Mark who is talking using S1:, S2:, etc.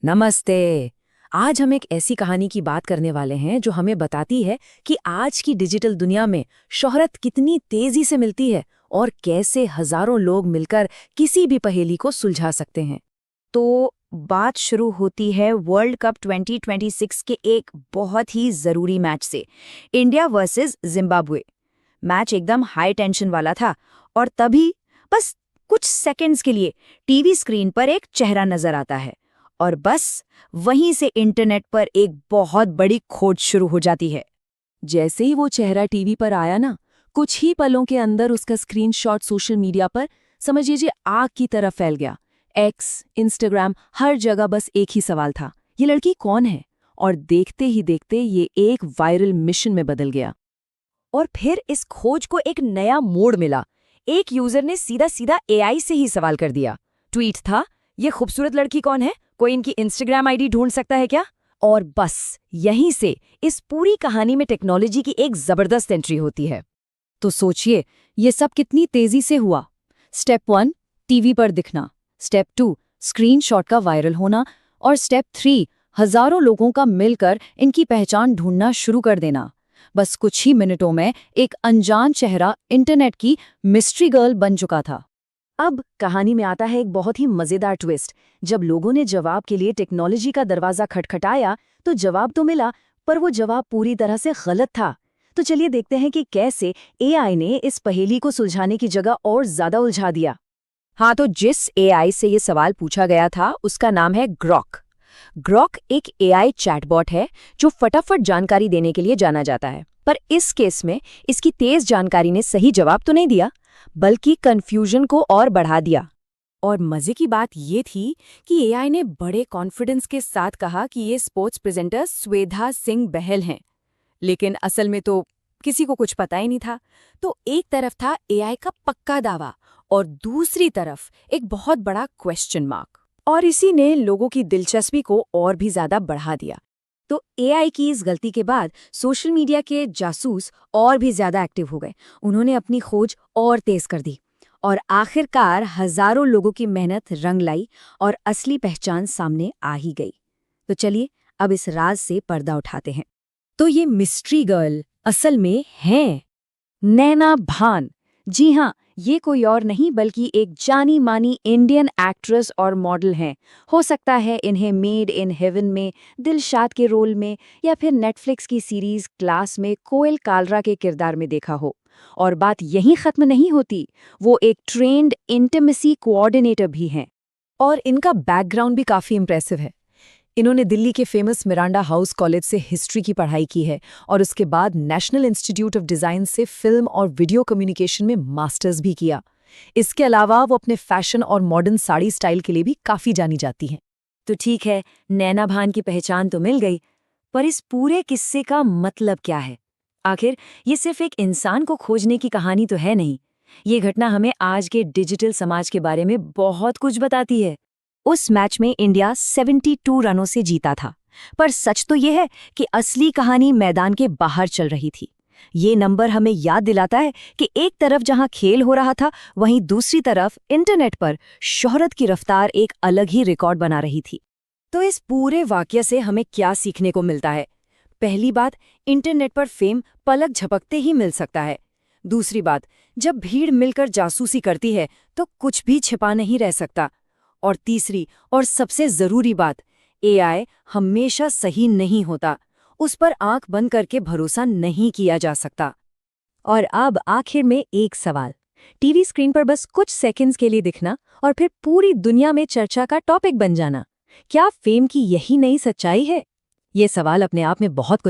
S1: नमस्ते। आज हम एक ऐसी कहानी की बात करने वाले हैं जो हमें बताती है कि आज की डिजिटल दुनिया में शोहरत कितनी तेजी से मिलती है और कैसे हजारों लोग मिलकर किसी भी पहेली को सुलझा सकते हैं।
S2: तो बात शुरू होती है वर्ल्ड कप 2026 के एक बहुत ही ज़रूरी मैच से, इंडिया वर्सेस जिम्बाब्वे। मैच एकदम हाई टेंशन वाला था और तभी बस कुछ सेकंड्स के लिए टीवी स्क्रीन पर एक चेहरा नजर आता है और बस वहीं से इंटरनेट पर एक बहुत बड़ी खोज शुरू हो जाती है।
S1: जैसे ही वो चेहरा टीवी पर आया ना, कुछ ही पलों के अंदर उसका स्क्रीनशॉट सोशल मीडिया पर समझ लीजिए आग की तरह फैल गया। एक्स, इंस्टाग्राम, हर जगह बस एक ही सवाल था, ये लड़की कौन है? और देखते ही देखते ये एक वायरल मिशन में बदल गया।
S2: और फिर इस खोज को एक नया मोड़ मिला। एक यूजर ने सीधा सीधा एआई से ही सवाल कर दिया। ट्वीट था, ये खूबसूरत लड़की कौन है? कोई इनकी इंस्टाग्राम आईडी ढूंढ सकता है क्या? और बस यहीं से इस पूरी कहानी में टेक्नोलॉजी की एक जबरदस्त एंट्री होती है।
S1: तो सोचिए, ये सब कितनी तेजी से हुआ। स्टेप 1, टीवी पर दिखना। स्टेप 2, स्क्रीनशॉट का वायरल होना। और स्टेप 3, हजारों लोगों का मिलकर इनकी पहचान ढूंढना शुरू कर देना। बस कुछ ही मिनटों में एक अनजान चेहरा इंटरनेट की मिस्ट्री गर्ल बन चुका था। अब कहानी में आता है एक बहुत ही मजेदार ट्विस्ट। जब लोगों ने जवाब के लिए टेक्नोलॉजी का दरवाजा खटखटाया तो जवाब तो मिला, पर वो जवाब पूरी तरह से गलत था। तो चलिए देखते हैं कि कैसे एआई ने इस पहेली को सुलझाने की जगह और ज्यादा उलझा दिया।
S2: हाँ, तो जिस एआई से ये सवाल पूछा गया था उसका नाम है ग्रॉक। ग्रॉक एक एआई चैटबॉट है जो फटाफट जानकारी देने के लिए जाना जाता है। पर इस केस में इसकी तेज जानकारी ने सही जवाब तो नहीं दिया, बल्कि कंफ्यूजन को और बढ़ा दिया।
S1: और मजे की बात ये थी कि एआई ने बड़े कॉन्फिडेंस के साथ कहा कि ये स्पोर्ट्स प्रेजेंटर स्वेधा सिंह बहल हैं, लेकिन असल में तो किसी को कुछ पता ही नहीं था। तो एक तरफ था एआई का पक्का दावा और दूसरी तरफ एक बहुत बड़ा क्वेश्चन मार्क, और इसी ने लोगों की दिलचस्पी को और भी ज्यादा बढ़ा दिया। तो एआई की इस गलती के बाद सोशल मीडिया के जासूस और भी ज्यादा एक्टिव हो गए। उन्होंने अपनी खोज और तेज कर दी और आखिरकार हजारों लोगों की मेहनत रंग लाई और असली पहचान सामने आ ही गई। तो चलिए अब इस राज से पर्दा उठाते हैं। तो ये मिस्ट्री गर्ल असल में है नैना भान। जी हाँ, ये कोई और नहीं बल्कि एक जानी मानी इंडियन एक्ट्रेस और मॉडल हैं। हो सकता है इन्हें मेड इन हेवन में दिलशाद के रोल में या फिर नेटफ्लिक्स की सीरीज क्लास में कोयल कालरा के किरदार में देखा हो। और बात यहीं खत्म नहीं होती, वो एक ट्रेंड इंटिमेसी कोऑर्डिनेटर भी हैं। और इनका बैकग्राउंड भी काफ़ी इम्प्रेसिव है। इन्होंने दिल्ली के फेमस मिरांडा हाउस कॉलेज से हिस्ट्री की पढ़ाई की है और उसके बाद नेशनल इंस्टीट्यूट ऑफ डिज़ाइन से फिल्म और वीडियो कम्युनिकेशन में मास्टर्स भी किया। इसके अलावा वो अपने फैशन और मॉडर्न साड़ी स्टाइल के लिए भी काफ़ी जानी जाती हैं। तो ठीक है, नैना भान की पहचान तो मिल गई, पर इस पूरे किस्से का मतलब क्या है? आखिर ये सिर्फ एक इंसान को खोजने की कहानी तो है नहीं। ये घटना हमें आज के डिजिटल समाज के बारे में बहुत कुछ बताती है। उस मैच में इंडिया 72 रनों से जीता था, पर सच तो यह है कि असली कहानी मैदान के बाहर चल रही थी। ये नंबर हमें याद दिलाता है कि एक तरफ जहां खेल हो रहा था, वहीं दूसरी तरफ इंटरनेट पर शोहरत की रफ्तार एक अलग ही रिकॉर्ड बना रही थी। तो इस पूरे वाकये से हमें क्या सीखने को मिलता है? पहली बात, इंटरनेट पर फेम पलक झपकते ही मिल सकता है। दूसरी बात, जब भीड़ मिलकर जासूसी करती है तो कुछ भी छिपा नहीं रह सकता। और तीसरी और सबसे जरूरी बात, एआई हमेशा सही नहीं होता, उस पर आंख बंद करके भरोसा नहीं किया जा सकता। और अब आखिर में एक सवाल, टीवी स्क्रीन पर बस कुछ सेकंड्स के लिए दिखना और फिर पूरी दुनिया में चर्चा का टॉपिक बन जाना, क्या फेम की यही नई सच्चाई है? ये सवाल अपने आप में बहुत कुछ